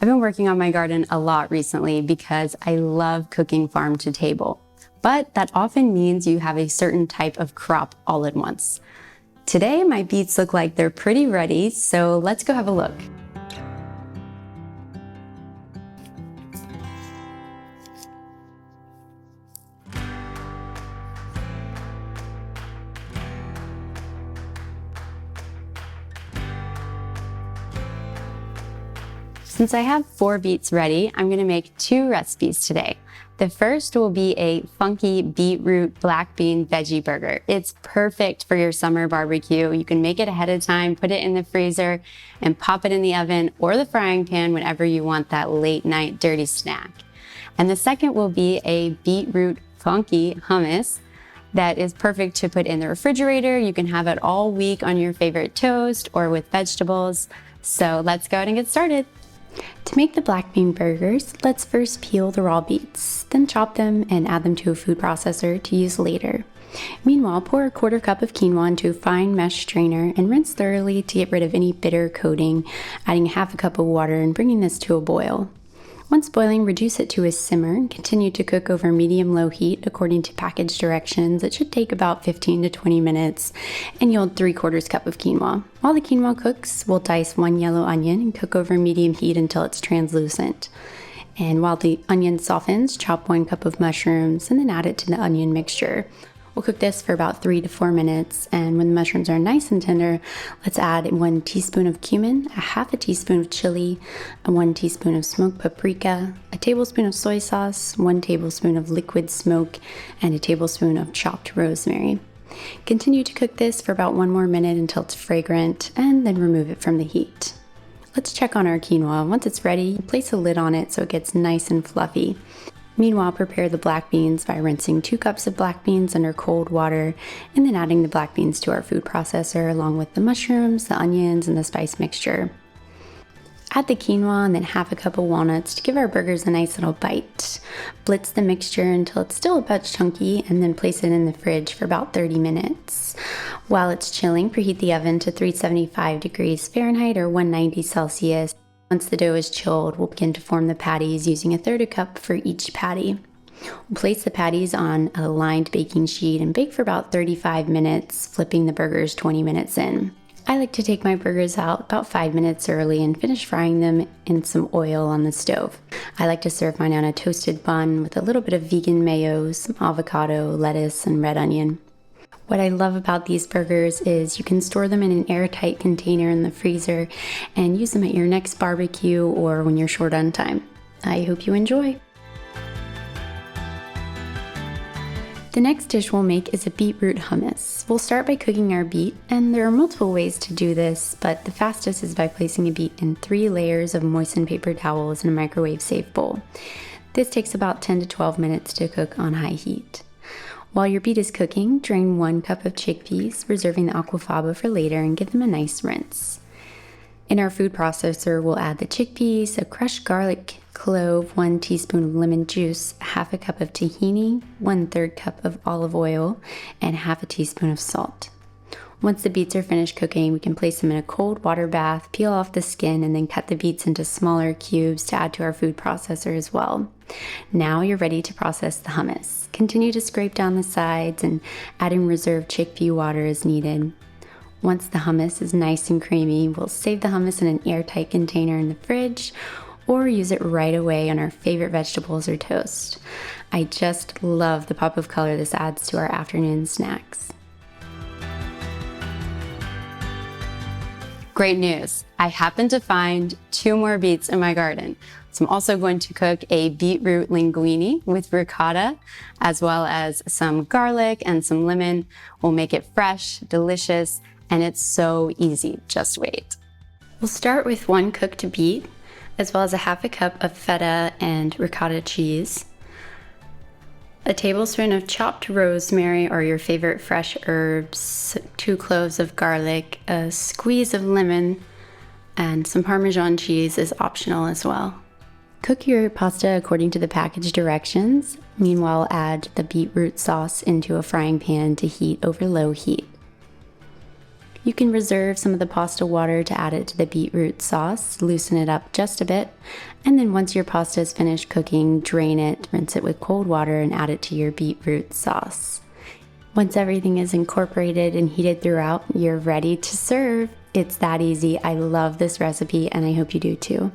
I've been working on my garden a lot recently because I love cooking farm to table, but that often means you have a certain type of crop all at once. Today, my beets look like they're pretty ready, so let's go have a look. Since I have 4 beets ready, I'm gonna make 2 recipes today. The first will be a funky beetroot black bean veggie burger. It's perfect for your summer barbecue. You can make it ahead of time, put it in the freezer, and pop it in the oven or the frying pan whenever you want that late night dirty snack. And the second will be a beetroot funky hummus that is perfect to put in the refrigerator. You can have it all week on your favorite toast or with vegetables. So let's go ahead and get started. To make the black bean burgers, let's first peel the raw beets, then chop them and add them to a food processor to use later. Meanwhile, pour a 1/4 cup of quinoa into a fine mesh strainer and rinse thoroughly to get rid of any bitter coating, adding 1/2 cup of water and bringing this to a boil. Once boiling, reduce it to a simmer and continue to cook over medium-low heat according to package directions. It should take about 15 to 20 minutes and yield 3/4 cup of quinoa. While the quinoa cooks, we'll dice 1 yellow onion and cook over medium heat until it's translucent. And while the onion softens, chop 1 cup of mushrooms and then add it to the onion mixture. We'll cook this for about 3 to 4 minutes, and when the mushrooms are nice and tender, let's add 1 teaspoon of cumin, 1/2 teaspoon of chili, 1 teaspoon of smoked paprika, a tablespoon of soy sauce, 1 tablespoon of liquid smoke, and a tablespoon of chopped rosemary. Continue to cook this for about 1 more minute until it's fragrant, and then remove it from the heat. Let's check on our quinoa. Once it's ready, place a lid on it so it gets nice and fluffy. Meanwhile, prepare the black beans by rinsing 2 cups of black beans under cold water and then adding the black beans to our food processor along with the mushrooms, the onions, and the spice mixture. Add the quinoa and then 1/2 cup of walnuts to give our burgers a nice little bite. Blitz the mixture until it's still a bit chunky and then place it in the fridge for about 30 minutes. While it's chilling, preheat the oven to 375 degrees Fahrenheit or 190 Celsius. Once the dough is chilled, we'll begin to form the patties using 1/3 cup for each patty. We'll place the patties on a lined baking sheet and bake for about 35 minutes, flipping the burgers 20 minutes in. I like to take my burgers out about 5 minutes early and finish frying them in some oil on the stove. I like to serve mine on a toasted bun with a little bit of vegan mayo, some avocado, lettuce, and red onion. What I love about these burgers is you can store them in an airtight container in the freezer and use them at your next barbecue or when you're short on time. I hope you enjoy. The next dish we'll make is a beetroot hummus. We'll start by cooking our beet, and there are multiple ways to do this, but the fastest is by placing a beet in 3 layers of moistened paper towels in a microwave-safe bowl. This takes about 10 to 12 minutes to cook on high heat. While your beet is cooking, drain 1 cup of chickpeas, reserving the aquafaba for later, and give them a nice rinse. In our food processor, we'll add the chickpeas, a crushed garlic clove, 1 teaspoon of lemon juice, 1/2 cup of tahini, 1/3 cup of olive oil, and 1/2 teaspoon of salt. Once the beets are finished cooking, we can place them in a cold water bath, peel off the skin, and then cut the beets into smaller cubes to add to our food processor as well. Now you're ready to process the hummus. Continue to scrape down the sides and adding reserved chickpea water as needed. Once the hummus is nice and creamy, we'll save the hummus in an airtight container in the fridge or use it right away on our favorite vegetables or toast. I just love the pop of color this adds to our afternoon snacks. Great news! I happened to find 2 more beets in my garden. So I'm also going to cook a beetroot linguine with ricotta, as well as some garlic and some lemon. We'll make it fresh, delicious, and it's so easy. Just wait. We'll start with 1 cooked beet, as well as 1/2 cup of feta and ricotta cheese, a tablespoon of chopped rosemary or your favorite fresh herbs, 2 cloves of garlic, a squeeze of lemon, and some Parmesan cheese is optional as well. Cook your pasta according to the package directions. Meanwhile, add the beetroot sauce into a frying pan to heat over low heat. You can reserve some of the pasta water to add it to the beetroot sauce, loosen it up just a bit, and then once your pasta is finished cooking, drain it, rinse it with cold water, and add it to your beetroot sauce. Once everything is incorporated and heated throughout, you're ready to serve. It's that easy. I love this recipe and I hope you do too.